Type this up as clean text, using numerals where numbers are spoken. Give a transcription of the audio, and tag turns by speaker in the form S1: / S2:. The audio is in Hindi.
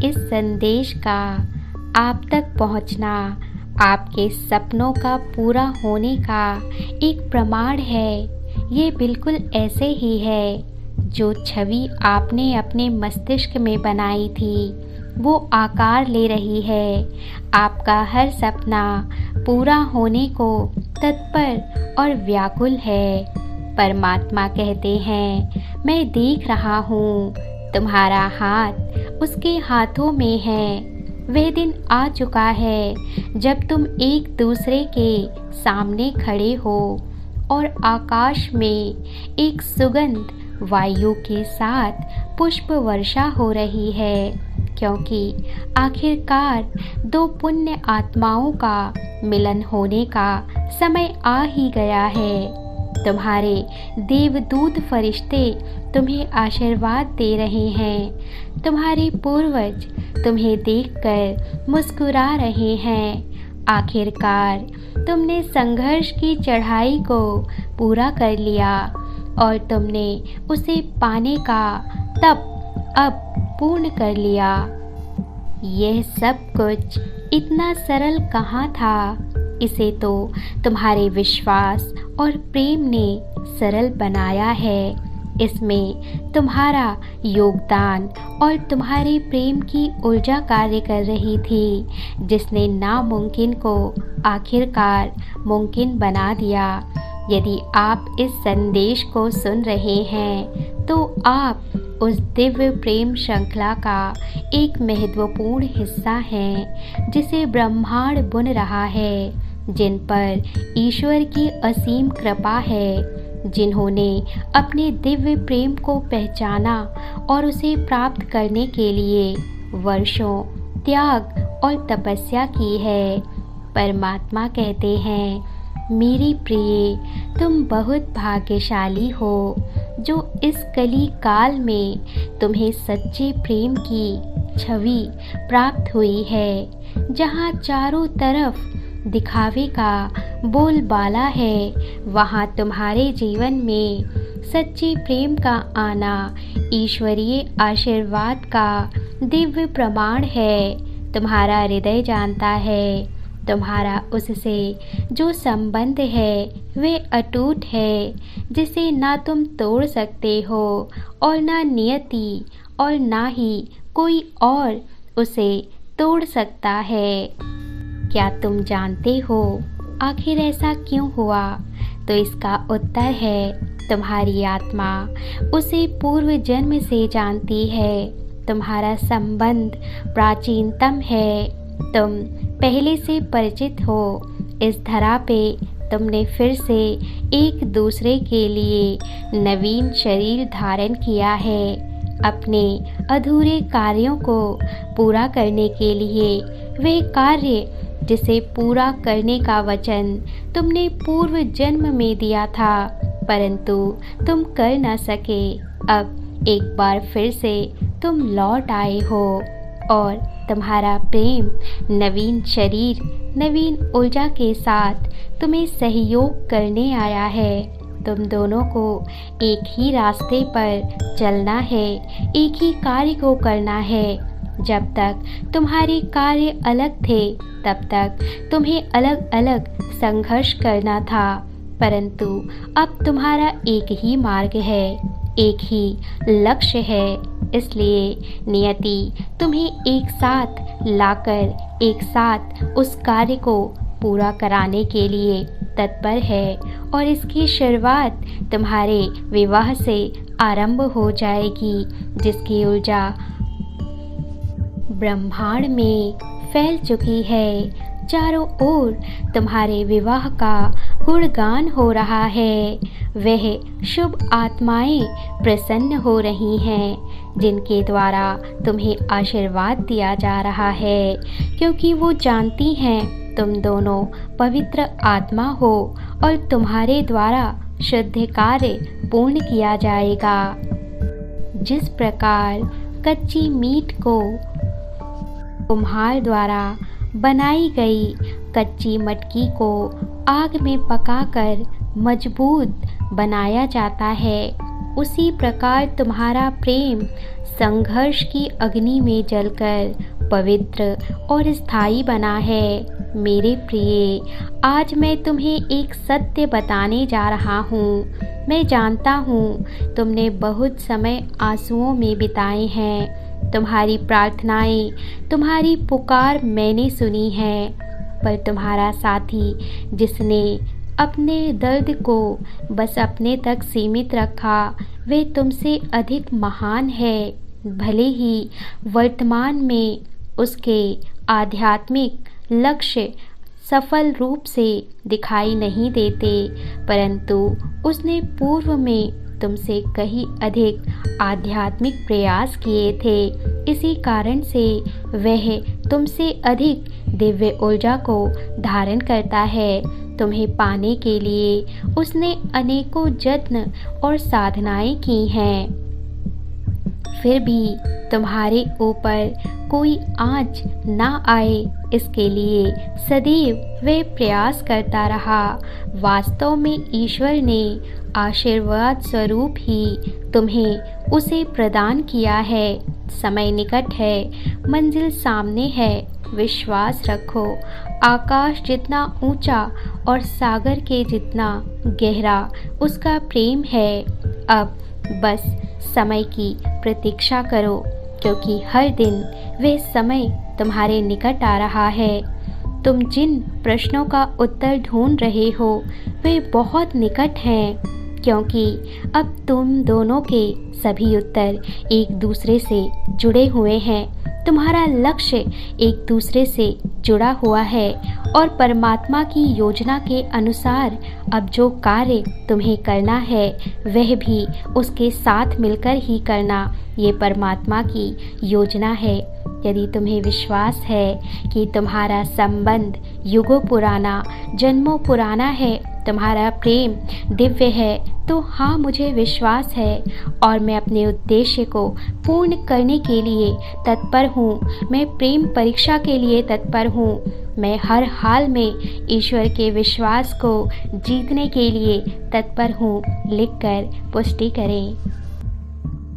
S1: इस संदेश का आप तक पहुंचना आपके सपनों का पूरा होने का एक प्रमाण है। ये बिल्कुल ऐसे ही है जो छवि आपने अपने मस्तिष्क में बनाई थी वो आकार ले रही है। आपका हर सपना पूरा होने को तत्पर और व्याकुल है। परमात्मा कहते हैं, मैं देख रहा हूँ, तुम्हारा हाथ उसके हाथों में है। वह दिन आ चुका है जब तुम एक दूसरे के सामने खड़े हो और आकाश में एक सुगंध वायु के साथ पुष्प वर्षा हो रही है, क्योंकि आखिरकार दो पुण्य आत्माओं का मिलन होने का समय आ ही गया है। तुम्हारे देवदूत फरिश्ते तुम्हें आशीर्वाद दे रहे हैं। तुम्हारे पूर्वज तुम्हें देखकर मुस्कुरा रहे हैं। आखिरकार तुमने संघर्ष की चढ़ाई को पूरा कर लिया और तुमने उसे पाने का तप अब पूर्ण कर लिया। यह सब कुछ इतना सरल कहाँ था? इसे तो तुम्हारे विश्वास और प्रेम ने सरल बनाया है। इसमें तुम्हारा योगदान और तुम्हारे प्रेम की ऊर्जा कार्य कर रही थी, जिसने नामुमकिन को आखिरकार मुमकिन बना दिया। यदि आप इस संदेश को सुन रहे हैं तो आप उस दिव्य प्रेम श्रृंखला का एक महत्वपूर्ण हिस्सा हैं, जिसे ब्रह्मांड बुन रहा है, जिन पर ईश्वर की असीम कृपा है, जिन्होंने अपने दिव्य प्रेम को पहचाना और उसे प्राप्त करने के लिए वर्षों त्याग और तपस्या की है। परमात्मा कहते हैं, मेरी प्रिय, तुम बहुत भाग्यशाली हो जो इस कली काल में तुम्हें सच्चे प्रेम की छवि प्राप्त हुई है। जहाँ चारों तरफ दिखावे का बोलबाला है, वहाँ तुम्हारे जीवन में सच्चे प्रेम का आना ईश्वरीय आशीर्वाद का दिव्य प्रमाण है। तुम्हारा हृदय जानता है, तुम्हारा उससे जो संबंध है वे अटूट है, जिसे ना तुम तोड़ सकते हो और ना नियति और ना ही कोई और उसे तोड़ सकता है। क्या तुम जानते हो आखिर ऐसा क्यों हुआ? तो इसका उत्तर है, तुम्हारी आत्मा उसे पूर्व जन्म से जानती है। तुम्हारा संबंध प्राचीनतम है। तुम पहले से परिचित हो। इस धरा पे तुमने फिर से एक दूसरे के लिए नवीन शरीर धारण किया है। अपने अधूरे कार्यों को पूरा करने के लिए वे कार्य जिसे पूरा करने का वचन तुमने पूर्व जन्म में दिया था, परंतु तुम कर न सके। अब एक बार फिर से तुम लौट आए हो और तुम्हारा प्रेम नवीन शरीर, नवीन ऊर्जा के साथ तुम्हें सहयोग करने आया है। तुम दोनों को एक ही रास्ते पर चलना है, एक ही कार्य को करना है। जब तक तुम्हारे कार्य अलग थे, तब तक तुम्हें अलग अलग संघर्ष करना था, परंतु अब तुम्हारा एक ही मार्ग है, एक ही लक्ष्य है। इसलिए नियति तुम्हें एक साथ लाकर एक साथ उस कार्य को पूरा कराने के लिए तत्पर है और इसकी शुरुआत तुम्हारे विवाह से आरंभ हो जाएगी, जिसकी ऊर्जा ब्रह्मांड में फैल चुकी है। चारों ओर तुम्हारे विवाह का गुणगान हो रहा है। वह शुभ आत्माएं प्रसन्न हो रही हैं, जिनके द्वारा तुम्हें आशीर्वाद दिया जा रहा है, क्योंकि वो जानती हैं तुम दोनों पवित्र आत्मा हो और तुम्हारे द्वारा शुद्ध कार्य पूर्ण किया जाएगा। जिस प्रकार कच्ची मीट को कुम्हार द्वारा बनाई गई कच्ची मटकी को आग में पकाकर मजबूत बनाया जाता है, उसी प्रकार तुम्हारा प्रेम संघर्ष की अग्नि में जलकर पवित्र और स्थायी बना है। मेरे प्रिय, आज मैं तुम्हें एक सत्य बताने जा रहा हूँ। मैं जानता हूँ तुमने बहुत समय आंसुओं में बिताए हैं। तुम्हारी प्रार्थनाएं, तुम्हारी पुकार मैंने सुनी है, पर तुम्हारा साथी जिसने अपने दर्द को बस अपने तक सीमित रखा, वे तुमसे अधिक महान है। भले ही वर्तमान में उसके आध्यात्मिक लक्ष्य सफल रूप से दिखाई नहीं देते, परंतु उसने पूर्व में तुमसे कहीं अधिक आध्यात्मिक प्रयास किए थे। इसी कारण से वह तुमसे अधिक दिव्य ऊर्जा को धारण करता है। तुम्हें पाने के लिए उसने अनेकों जत्न और साधनाएं की हैं, फिर भी तुम्हारे ऊपर कोई आँच ना आए, इसके लिए सदैव वह प्रयास करता रहा। वास्तव में ईश्वर ने आशीर्वाद स्वरूप ही तुम्हें उसे प्रदान किया है। समय निकट है, मंजिल सामने है, विश्वास रखो। आकाश जितना ऊंचा और सागर के जितना गहरा उसका प्रेम है। अब बस समय की प्रतीक्षा करो, क्योंकि हर दिन वह समय तुम्हारे निकट आ रहा है। तुम जिन प्रश्नों का उत्तर ढूंढ रहे हो वे बहुत निकट हैं, क्योंकि अब तुम दोनों के सभी उत्तर एक दूसरे से जुड़े हुए हैं। तुम्हारा लक्ष्य एक दूसरे से जुड़ा हुआ है और परमात्मा की योजना के अनुसार अब जो कार्य तुम्हें करना है वह भी उसके साथ मिलकर ही करना, ये परमात्मा की योजना है। यदि तुम्हें विश्वास है कि तुम्हारा संबंध युगों पुराना, जन्मों पुराना है, तुम्हारा प्रेम दिव्य है, तो हाँ, मुझे विश्वास है और मैं अपने उद्देश्य को पूर्ण करने के लिए तत्पर हूँ। मैं प्रेम परीक्षा के लिए तत्पर हूँ। मैं हर हाल में ईश्वर के विश्वास को जीतने के लिए तत्पर हूँ। लिखकर पुष्टि करें।